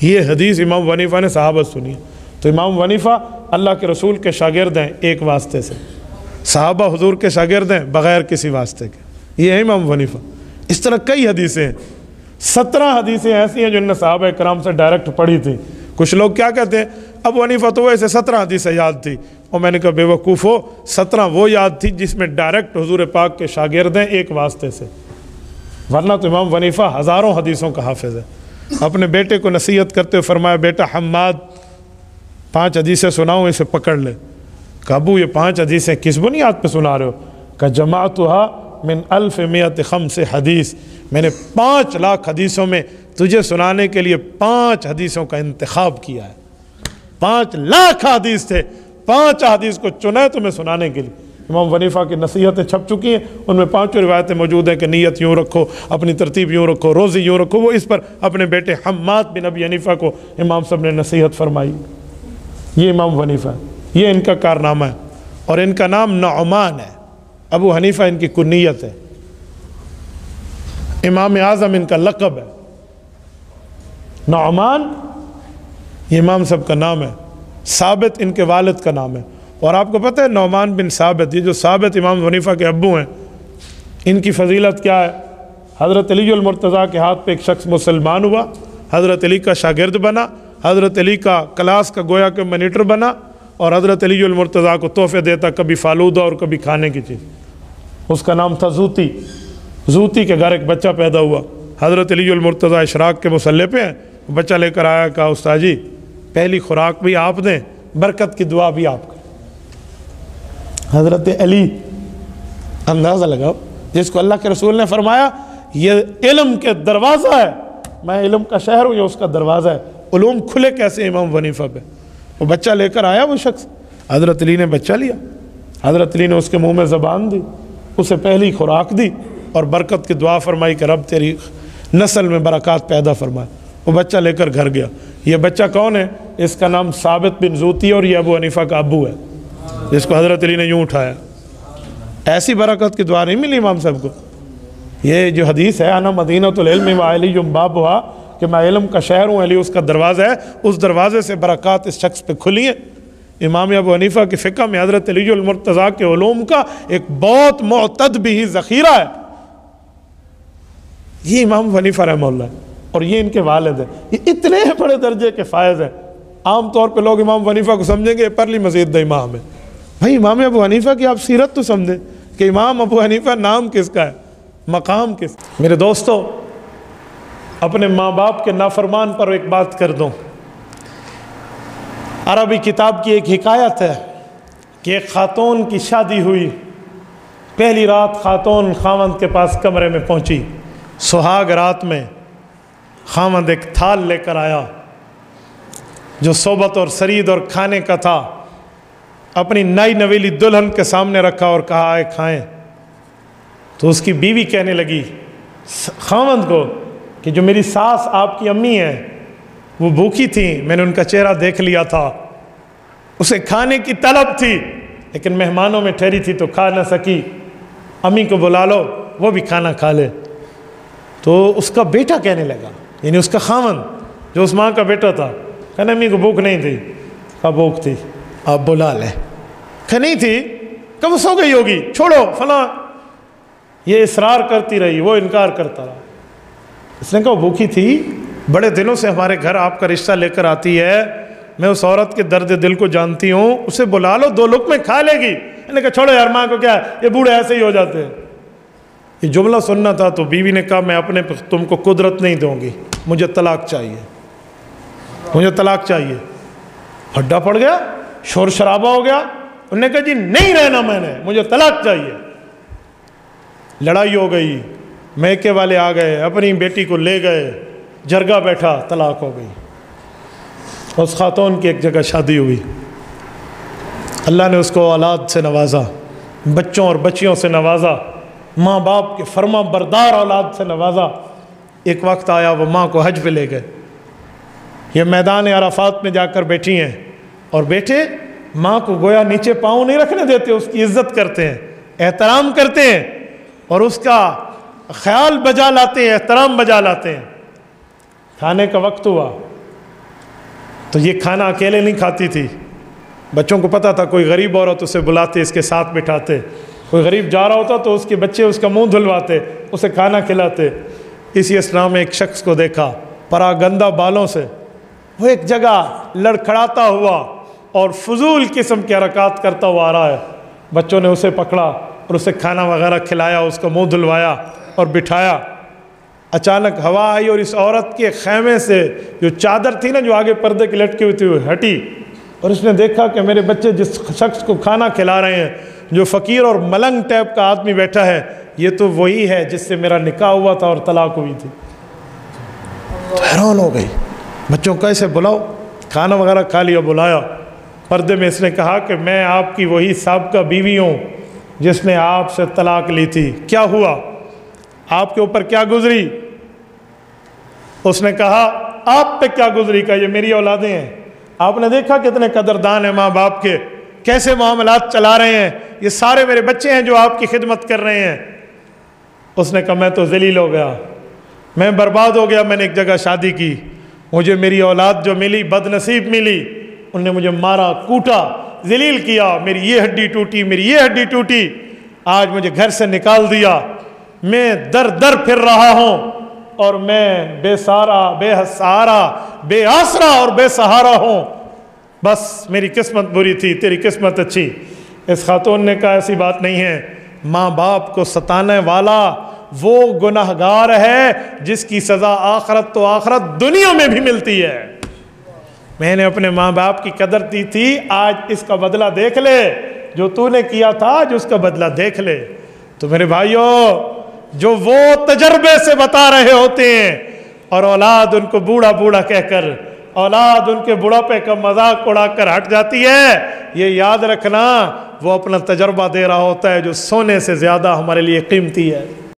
یہ حدیث امام ابو حنیفہ نے صحابہ سے سنی ہے۔ تو امام ابو حنیفہ اللہ کے رسول کے شاگرد ہیں ایک واسطے سے، صحابہ حضور کے شاگرد ہیں بغیر کسی واسطے کے، یہ ہے امام ابو حنیفہ۔ اس طرح کئی حدیثیں ہیں، 17 حدیثیں ایسی ہیں جو انہوں نے صحابہ کرام سے ڈائریکٹ پڑھی تھی۔ کچھ لوگ کیا کہتے ہیں، ابو حنیفہ تو ویسے 17 حدیثیں یاد تھی، اور میں نے کہا بے وقوف ہو، 17 وہ یاد تھی جس میں ڈائریکٹ حضور پاک کے شاگرد ہیں ایک واسطے سے، ورنہ تو امام ابو حنیفہ ہزاروں حدیثوں کا حافظ ہے۔ اپنے بیٹے کو نصیحت کرتے ہوئے فرمایا، بیٹا حماد 5 حدیثیں سناؤں، اسے پکڑ لے۔ کہ ابو یہ 5 حدیثیں کس بنیاد پہ سنا رہے ہو؟ کہ جماعتها من 1105 حدیث، میں نے 5 لاکھ حدیثوں میں تجھے سنانے کے لیے 5 حدیثوں کا انتخاب کیا ہے۔ 5 لاکھ حدیث تھے، 5 حدیث کو چنا ہے تمہیں سنانے کے لیے۔ امام ابو حنیفہ کی نصیحتیں چھپ چکی ہیں، ان میں 5 روایتیں موجود ہیں کہ نیت یوں رکھو، اپنی ترتیب یوں رکھو، روزی یوں رکھو۔ وہ اس پر اپنے بیٹے حماد بن ابی حنیفہ کو امام صاحب نے نصیحت فرمائی۔ یہ امام ابو حنیفہ ہے، یہ ان کا کارنامہ ہے، اور ان کا نام نعمان ہے۔ ابو حنیفہ ان کی کنیت ہے، امام اعظم ان کا لقب ہے۔ نعمان یہ امام صاحب کا نام ہے، ثابت ان کے والد کا نام ہے۔ اور آپ کو پتہ ہے نعمان بن ثابت، یہ جو ثابت امام ابو حنیفہ کے ابو ہیں، ان کی فضیلت کیا ہے؟ حضرت علی المرتضیٰ کے ہاتھ پہ ایک شخص مسلمان ہوا، حضرت علی کا شاگرد بنا، حضرت علی کا کلاس کا گویا کہ مانیٹر بنا، اور حضرت علی المرتضیٰ کو تحفے دیتا، کبھی فالودہ اور کبھی کھانے کی چیز۔ اس کا نام تھا زوتی۔ زوتی کے گھر ایک بچہ پیدا ہوا، حضرت علی المرتضیٰ اشراق کے مصلے پہ ہیں، بچہ لے کر آیا، کہا استاد جی پہلی خوراک بھی آپ دیں، برکت کی دعا بھی آپ کریں۔ حضرت علی اندازہ لگاؤ، جس کو اللہ کے رسول نے فرمایا یہ علم کے دروازہ ہے، میں علم کا شہر ہوں، یہ اس کا دروازہ ہے، علوم کھلے کیسے امام ابو حنیفہ پہ؟ وہ بچہ لے کر آیا وہ شخص، حضرت علی نے بچہ لیا، حضرت علی نے اس کے منہ میں زبان دی، اسے پہلی خوراک دی، اور برکت کی دعا فرمائی کہ رب تیری نسل میں برکات پیدا فرمائے۔ وہ بچہ لے کر گھر گیا۔ یہ بچہ کون ہے؟ اس کا نام ثابت بن زوتی، اور یہ ابو حنیفہ کا ابو ہے، جس کو حضرت علی نے یوں اٹھایا۔ ایسی برکت کی دعا نہیں ملی امام صاحب کو۔ یہ جو حدیث ہے انا مدینۃ العلم وعلی بابھا، کہ میں علم کا شہر ہوں، علی اس کا دروازہ ہے، اس دروازے سے برکات اس شخص پہ کھلی ہیں۔ امام ابو حنیفہ کی فقہ میں حضرت علی المرتضیٰ کے علوم کا ایک بہت معتد بھی ذخیرہ ہے۔ یہ امام ابو حنیفہ رحمہ اللہ ہے، اور یہ ان کے والد ہیں۔ یہ اتنے بڑے درجے کے فائز ہیں، عام طور پہ لوگ امام ابو حنیفہ کو سمجھیں گے پرلی مزید دا امام ہے۔ بھائی امام ابو حنیفہ کی آپ سیرت تو سمجھیں کہ امام ابو حنیفہ نام کس کا ہے، مقام کس۔ میرے دوستو، اپنے ماں باپ کے نافرمان پر ایک بات کر دوں۔ عربی کتاب کی ایک حکایت ہے کہ ایک خاتون کی شادی ہوئی، پہلی رات خاتون خاوند کے پاس کمرے میں پہنچی، سہاگ رات میں خاوند ایک تھال لے کر آیا جو صحبت اور سرید اور کھانے کا تھا، اپنی نئی نویلی دلہن کے سامنے رکھا اور کہا آئے کھائیں۔ تو اس کی بیوی کہنے لگی خاوند کو کہ جو میری ساس آپ کی امی ہیں وہ بھوکی تھیں، میں نے ان کا چہرہ دیکھ لیا تھا، اسے کھانے کی طلب تھی لیکن مہمانوں میں ٹھہری تھی تو کھا نہ سکی، امی کو بلا لو وہ بھی کھانا کھا لے۔ تو اس کا بیٹا کہنے لگا، یعنی اس کا خاوند جو اس ماں کا بیٹا تھا، کہنا امی کو بھوک نہیں تھی، کہا بھوک تھی، آپ بلا لیں۔ کہ نہیں تھی، کہ وہ سو گئی ہوگی، چھوڑو فلاں۔ یہ اصرار کرتی رہی، وہ انکار کرتا رہا۔ اس نے کہا وہ بھوکی تھی، بڑے دنوں سے ہمارے گھر آپ کا رشتہ لے کر آتی ہے، میں اس عورت کے درد دل کو جانتی ہوں، اسے بلا لو، 2 لقمے کھا لے گی۔ میں نے کہا چھوڑو یار، ماں کو کیا ہے، یہ بوڑھے ایسے ہی ہو جاتے ہیں۔ یہ جملہ سننا تھا تو بیوی نے کہا میں اپنے تم کو قدرت نہیں دوں گی، مجھے طلاق چاہیے، مجھے طلاق چاہیے۔ ہڈا پڑ گیا، شور شرابہ ہو گیا، انہوں نے کہا جی نہیں رہنا، میں نے، مجھے طلاق چاہیے۔ لڑائی ہو گئی، میکے والے آ گئے، اپنی بیٹی کو لے گئے، جرگہ بیٹھا، طلاق ہو گئی۔ اس خاتون کی ایک جگہ شادی ہوئی، اللہ نے اس کو اولاد سے نوازا، بچوں اور بچیوں سے نوازا، ماں باپ کے فرما بردار اولاد سے نوازا۔ ایک وقت آیا وہ ماں کو حج پہ لے گئے، یہ میدان عرفات میں جا کر بیٹھی ہیں، اور بیٹے ماں کو گویا نیچے پاؤں نہیں رکھنے دیتے، اس کی عزت کرتے ہیں، احترام کرتے ہیں، اور اس کا خیال بجا لاتے ہیں، احترام بجا لاتے ہیں۔ کھانے کا وقت ہوا، تو یہ کھانا اکیلے نہیں کھاتی تھی، بچوں کو پتہ تھا کوئی غریب عورت اسے بلاتے، اس کے ساتھ بٹھاتے، کوئی غریب جا رہا ہوتا تو اس کے بچے اس کا منہ دھلواتے، اسے کھانا کھلاتے۔ اسی اسلام میں ایک شخص کو دیکھا پراگندہ بالوں سے، وہ ایک جگہ لڑکھڑاتا ہوا اور فضول قسم کی حرکات کرتا ہوا آ رہا ہے۔ بچوں نے اسے پکڑا اور اسے کھانا وغیرہ کھلایا، اس کا منہ دھلوایا اور بٹھایا۔ اچانک ہوا آئی اور اس عورت کے خیمے سے جو چادر تھی نا، جو آگے پردے کی لٹکی ہوئی تھی، وہ ہٹی، اور اس نے دیکھا کہ میرے بچے جس شخص کو کھانا کھلا رہے ہیں، جو فقیر اور ملنگ ٹائپ کا آدمی بیٹھا ہے، یہ تو وہی ہے جس سے میرا نکاح ہوا تھا اور طلاق ہوئی تھی۔ تو حیران ہو گئی، بچوں کو کیسے بلاؤ؟ کھانا وغیرہ کھا لیا، بلایا، پردے میں اس نے کہا کہ میں آپ کی وہی سابقہ بیوی ہوں جس نے آپ سے طلاق لی تھی، کیا ہوا؟ آپ کے اوپر کیا گزری؟ اس نے کہا آپ پہ کیا گزری؟ کہ یہ میری اولادیں ہیں۔ آپ نے دیکھا کتنے قدردان ہیں ماں باپ کے، کیسے معاملات چلا رہے ہیں، یہ سارے میرے بچے ہیں جو آپ کی خدمت کر رہے ہیں۔ اس نے کہا میں تو ذلیل ہو گیا، میں برباد ہو گیا، میں نے ایک جگہ شادی کی، مجھے میری اولاد جو ملی بد نصیب ملی، انہوں نے مجھے مارا، کوٹا، ذلیل کیا، میری یہ ہڈی ٹوٹی، میری یہ ہڈی ٹوٹی، آج مجھے گھر سے نکال دیا، میں در در پھر رہا ہوں اور میں بے سارا، بے سہارا، بے آسرا اور بے سہارا ہوں، بس میری قسمت بری تھی، تیری قسمت اچھی۔ اس خاتون نے کہا ایسی بات نہیں ہے، ماں باپ کو ستانے والا وہ گناہگار ہے جس کی سزا آخرت تو آخرت دنیا میں بھی ملتی ہے۔ میں نے اپنے ماں باپ کی قدر دی تھی، آج اس کا بدلہ دیکھ لے، جو تو نے کیا تھا آج اس کا بدلہ دیکھ لے۔ تو میرے بھائیوں، جو وہ تجربے سے بتا رہے ہوتے ہیں اور اولاد ان کو بوڑھا بوڑھا کہہ کر، اولاد ان کے بڑھاپے کا مذاق اڑا کر ہٹ جاتی ہے، یہ یاد رکھنا وہ اپنا تجربہ دے رہا ہوتا ہے جو سونے سے زیادہ ہمارے لیے قیمتی ہے۔